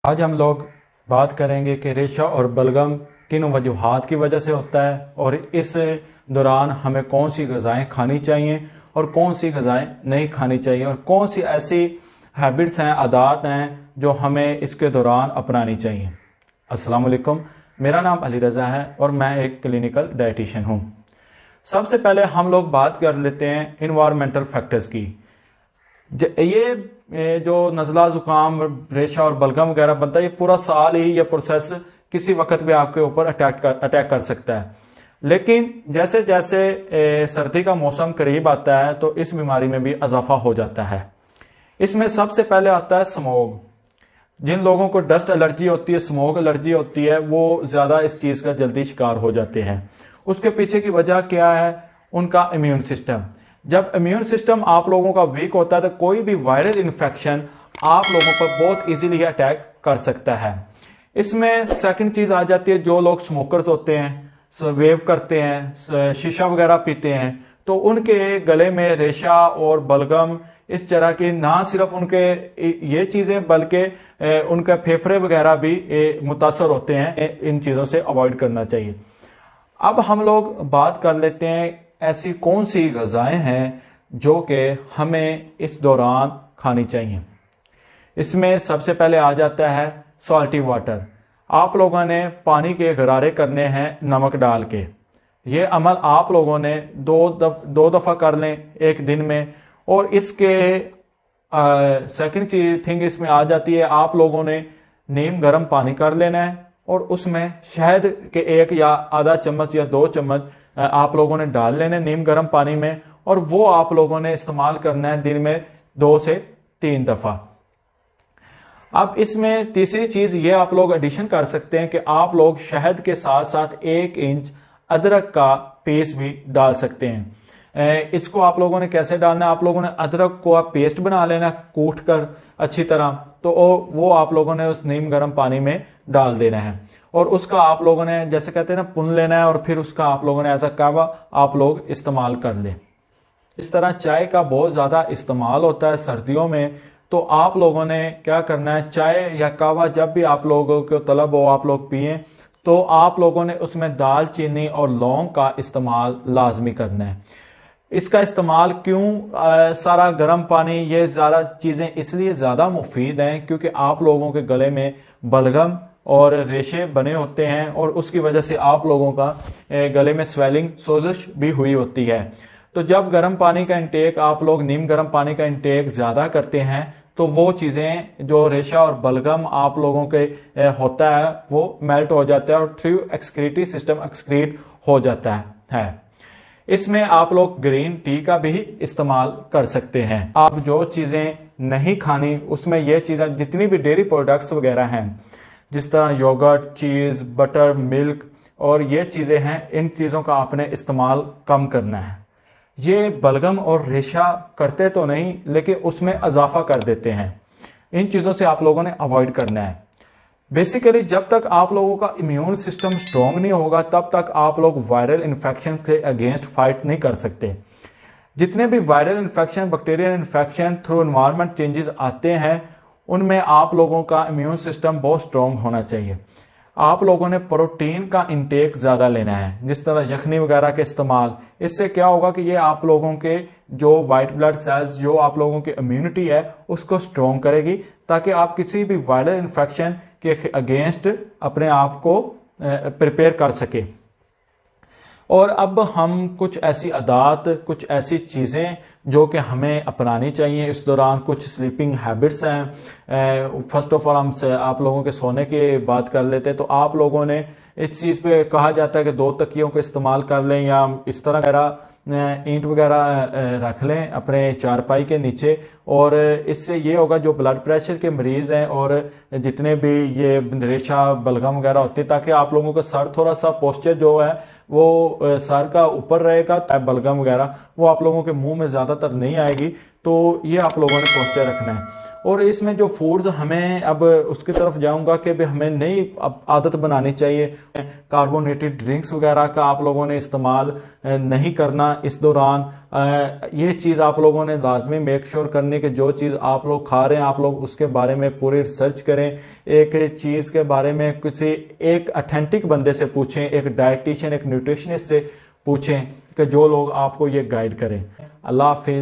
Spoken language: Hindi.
आज हम लोग बात करेंगे कि रेशा और बलगम किन वजूहात की वजह से होता है और इस दौरान हमें कौन सी ग़िज़ाएँ खानी चाहिए और कौन सी ग़िज़ाएँ नहीं खानी चाहिए और कौन सी ऐसी हैबिट्स हैं, आदात हैं जो हमें इसके दौरान अपनानी चाहिए। अस्सलाम वालेकुम, मेरा नाम अली रज़ा है और मैं एक क्लिनिकल डाइटिशियन हूँ। सबसे पहले हम लोग बात कर लेते हैं इन्वायरमेंटल फैक्टर्स की। ये जो नज़ला ज़ुकाम, रेशा और बलगम वगैरह बनता है, ये पूरा साल ही ये प्रोसेस किसी वक्त भी आपके ऊपर अटैक कर सकता है। लेकिन जैसे जैसे सर्दी का मौसम करीब आता है तो इस बीमारी में भी इजाफा हो जाता है। इसमें सबसे पहले आता है स्मोक। जिन लोगों को डस्ट एलर्जी होती है, स्मोक एलर्जी होती है, वो ज़्यादा इस चीज़ का जल्दी शिकार हो जाते हैं। उसके पीछे की वजह क्या है? उनका इम्यून सिस्टम। जब इम्यून सिस्टम आप लोगों का वीक होता है तो कोई भी वायरल इन्फेक्शन आप लोगों पर बहुत इजीली अटैक कर सकता है। इसमें सेकंड चीज़ आ जाती है, जो लोग स्मोकर्स होते हैं, वेव करते हैं, शीशा वगैरह पीते हैं, तो उनके गले में रेशा और बलगम इस तरह की ना सिर्फ उनके ये चीज़ें बल्कि उनके फेफड़े वगैरह भी मुतासर होते हैं। इन चीज़ों से अवॉइड करना चाहिए। अब हम लोग बात कर लेते हैं ऐसी कौन सी ग़िज़ाएँ हैं जो कि हमें इस दौरान खानी चाहिए। इसमें सबसे पहले आ जाता है सॉल्टी वाटर। आप लोगों ने पानी के गरारे करने हैं नमक डाल के। ये अमल आप लोगों ने दो दफ़ा कर लें एक दिन में। और इसके सेकंड थिंग इसमें आ जाती है, आप लोगों ने नीम गर्म पानी कर लेना है और उसमें शहद के 1 या आधा चम्मच या 2 चम्मच आप लोगों ने डाल लेने नीम गर्म पानी में, और वो आप लोगों ने इस्तेमाल करना है दिन में 2 से 3 दफ़ा। अब इसमें तीसरी चीज़ ये आप लोग एडिशन कर सकते हैं कि आप लोग शहद के साथ साथ 1 इंच अदरक का पीस भी डाल सकते हैं। इसको आप लोगों ने कैसे डालना है? आप लोगों ने अदरक को आप पेस्ट बना लेना कूट कर अच्छी तरह, तो वो आप लोगों ने उस नीम गर्म पानी में डाल देना है और उसका आप लोगों ने, जैसे कहते हैं ना, पुन लेना है और फिर उसका आप लोगों ने एज अ कहवा आप लोग इस्तेमाल कर लें। इस तरह चाय का बहुत ज़्यादा इस्तेमाल होता है सर्दियों में, तो आप लोगों ने क्या करना है, चाय या कहवा जब भी आप लोगों को तलब हो आप लोग पिएं, तो आप लोगों ने उसमें दालचीनी और लौंग का इस्तेमाल लाजमी करना है। इसका इस्तेमाल क्यों? सारा गर्म पानी, ये ज़्यादा चीज़ें इसलिए ज़्यादा मुफीद हैं क्योंकि आप लोगों के गले में बलगम और रेशे बने होते हैं और उसकी वजह से आप लोगों का गले में स्वेलिंग, सोजिश भी हुई होती है। तो जब गर्म पानी का इंटेक, आप लोग नीम गर्म पानी का इंटेक ज़्यादा करते हैं, तो वो चीज़ें जो रेशा और बलगम आप लोगों के होता है वो मेल्ट हो जाता है और थ्रू एक्सक्रीटरी सिस्टम एक्सक्रीट हो जाता है। इसमें आप लोग ग्रीन टी का भी इस्तेमाल कर सकते हैं। आप जो चीज़ें नहीं खानी उसमें ये चीज़ें, जितनी भी डेयरी प्रोडक्ट्स वगैरह हैं, जिस तरह योगर्ट, चीज़, बटर, मिल्क और ये चीज़ें हैं, इन चीज़ों का आपने इस्तेमाल कम करना है। ये बलगम और रेशा करते तो नहीं लेकिन उसमें इजाफा कर देते हैं। इन चीज़ों से आप लोगों ने अवॉइड करना है। बेसिकली जब तक आप लोगों का इम्यून सिस्टम स्ट्रॉन्ग नहीं होगा तब तक आप लोग वायरल इन्फेक्शन के अगेंस्ट फाइट नहीं कर सकते। जितने भी viral infection, bacterial infection through environment changes आते हैं, उनमें आप लोगों का इम्यून सिस्टम बहुत स्ट्रॉन्ग होना चाहिए। आप लोगों ने प्रोटीन का इंटेक ज़्यादा लेना है, जिस तरह यखनी वगैरह के इस्तेमाल। इससे क्या होगा कि ये आप लोगों के जो वाइट ब्लड सेल्स, जो आप लोगों की इम्यूनिटी है, उसको स्ट्रॉन्ग करेगी ताकि आप किसी भी वायरल इन्फेक्शन के अगेंस्ट अपने आप को प्रिपेयर कर सके। और अब हम कुछ ऐसी आदात, कुछ ऐसी चीज़ें जो कि हमें अपनानी चाहिए इस दौरान। कुछ स्लीपिंग हैबिट्स हैं। फर्स्ट ऑफ ऑल हम आप लोगों के सोने की बात कर लेते हैं। तो आप लोगों ने इस चीज़ पे कहा जाता है कि 2 तकियों का इस्तेमाल कर लें या इस तरह वगैरह ईंट वगैरह रख लें अपने चारपाई के नीचे, और इससे ये होगा जो ब्लड प्रेशर के मरीज़ हैं और जितने भी ये रेशा बलगम वगैरह होती है, ताकि आप लोगों का सर थोड़ा सा पोस्चर जो है वो सर का ऊपर रहेगा, बलगम वगैरह वो आप लोगों के मुंह में ज़्यादातर नहीं आएगी। तो ये आप लोगों ने पोस्चर रखना है। और इसमें जो फूड्स हमें, अब उसकी तरफ जाऊंगा कि भी हमें नई आदत बनानी चाहिए। कार्बोनेटेड ड्रिंक्स वगैरह का आप लोगों ने इस्तेमाल नहीं करना इस दौरान। ये चीज़ आप लोगों ने लाजमी मेक श्योर करनी कि जो चीज़ आप लोग खा रहे हैं आप लोग उसके बारे में पूरी रिसर्च करें। एक चीज़ के बारे में किसी एक अथेंटिक बंदे से पूछें, एक डाइटिशियन, एक न्यूट्रिशनिस्ट से पूछें कि जो लोग आपको ये गाइड करें। अल्लाह हाफिज़।